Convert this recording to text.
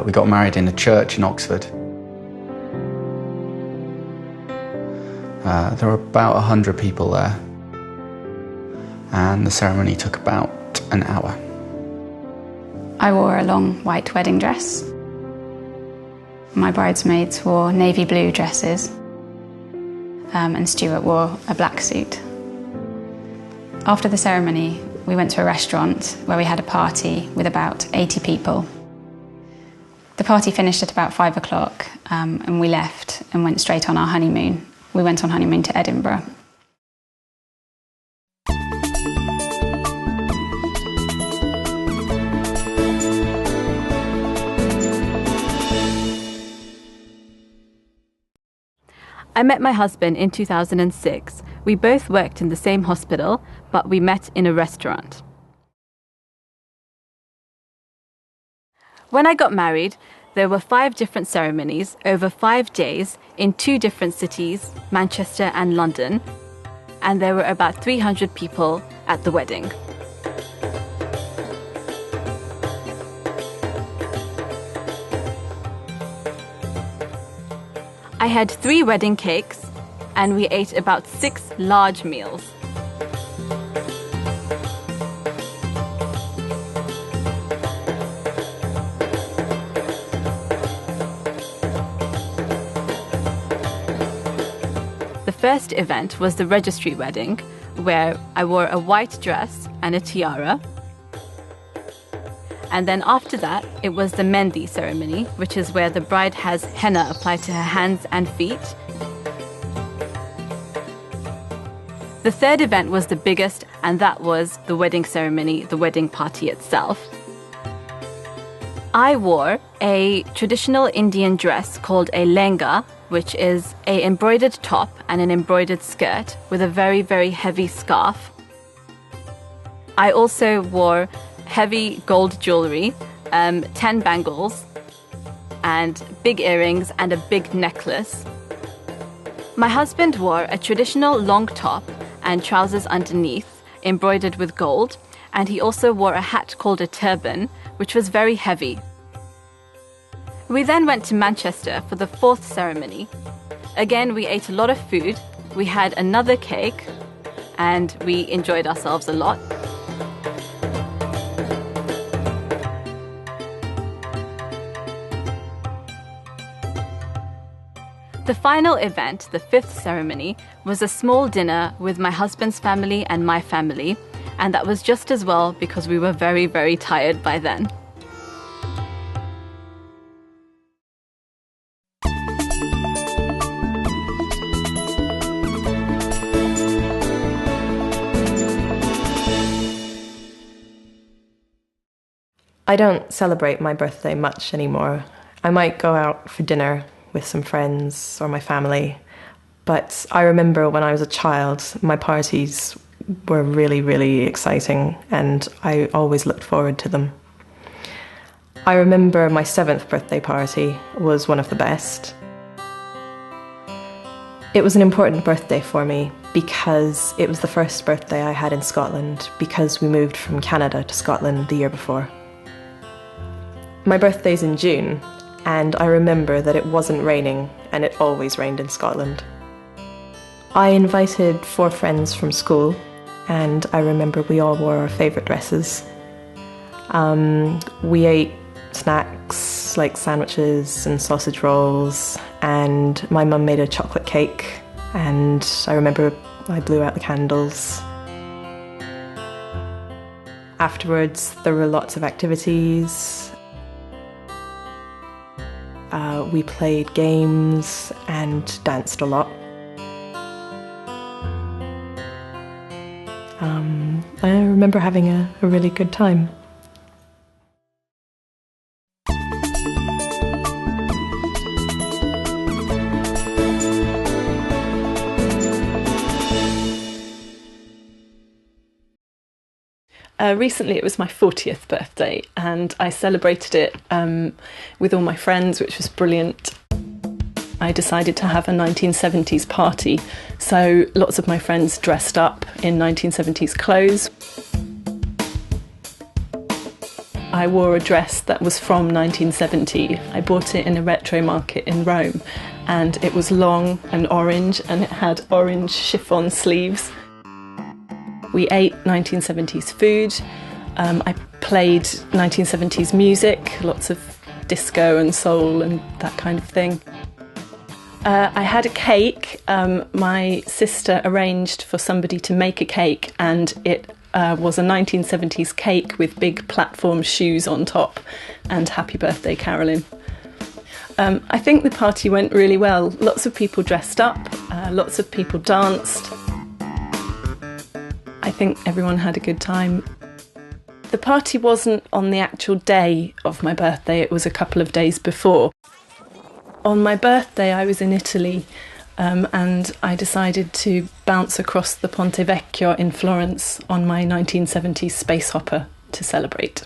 We got married in a church in Oxford. There were about 100 people there, and the ceremony took about an hour. I wore a long white wedding dress. My bridesmaids wore navy blue dresses, and Stuart wore a black suit. After the ceremony, we went to a restaurant where we had a party with about 80 people. The party finished at about 5 o'clock, and we left and went straight on our honeymoon. We went on honeymoon to Edinburgh. I met my husband in 2006. We both worked in the same hospital, but we met in a restaurant. When I got married, there were 5 different ceremonies over 5 days in 2 different cities, Manchester and London, and there were about 300 people at the wedding. I had 3 wedding cakes, and we ate about 6 large meals. The first event was the registry wedding, where I wore a white dress and a tiara. And then after that, it was the Mehndi ceremony, which is where the bride has henna applied to her hands and feet. The third event was the biggest, and that was the wedding ceremony, the wedding party itself. I wore a traditional Indian dress called a lehenga, which is an embroidered top and an embroidered skirt with a very, very heavy scarf. I also wore heavy gold jewelry, 10 bangles, and big earrings and a big necklace. My husband wore a traditional long top and trousers underneath, embroidered with gold, and he also wore a hat called a turban, which was very heavy. We then went to Manchester for the 4th ceremony. Again, we ate a lot of food, we had another cake, and we enjoyed ourselves a lot. The final event, the 5th ceremony, was a small dinner with my husband's family and my family, and that was just as well because we were very, very tired by then. I don't celebrate my birthday much anymore. I might go out for dinner with some friends or my family, but I remember when I was a child, my parties were really, really exciting, and I always looked forward to them. I remember my 7th birthday party was one of the best. It was an important birthday for me because it was the first birthday I had in Scotland, because we moved from Canada to Scotland the year before. My birthday's in June, and I remember that it wasn't raining, and it always rained in Scotland. I invited 4 friends from school, and I remember we all wore our favourite dresses. We ate snacks like sandwiches and sausage rolls, and my mum made a chocolate cake, and I remember I blew out the candles. Afterwards, there were lots of activities. We played games and danced a lot. I remember having a really good time. Recently it was my 40th birthday, and I celebrated it with all my friends, which was brilliant. I decided to have a 1970s party, so lots of my friends dressed up in 1970s clothes. I wore a dress that was from 1970. I bought it in a retro market in Rome, and it was long and orange, and it had orange chiffon sleeves. We ate 1970s food. I played 1970s music, lots of disco and soul and that kind of thing. I had a cake. My sister arranged for somebody to make a cake, and it was a 1970s cake with big platform shoes on top and Happy Birthday Carolyn. I think the party went really well. Lots of people dressed up, lots of people danced. I think everyone had a good time. The party wasn't on the actual day of my birthday, it was a couple of days before. On my birthday I was in Italy, and I decided to bounce across the Ponte Vecchio in Florence on my 1970s space hopper to celebrate.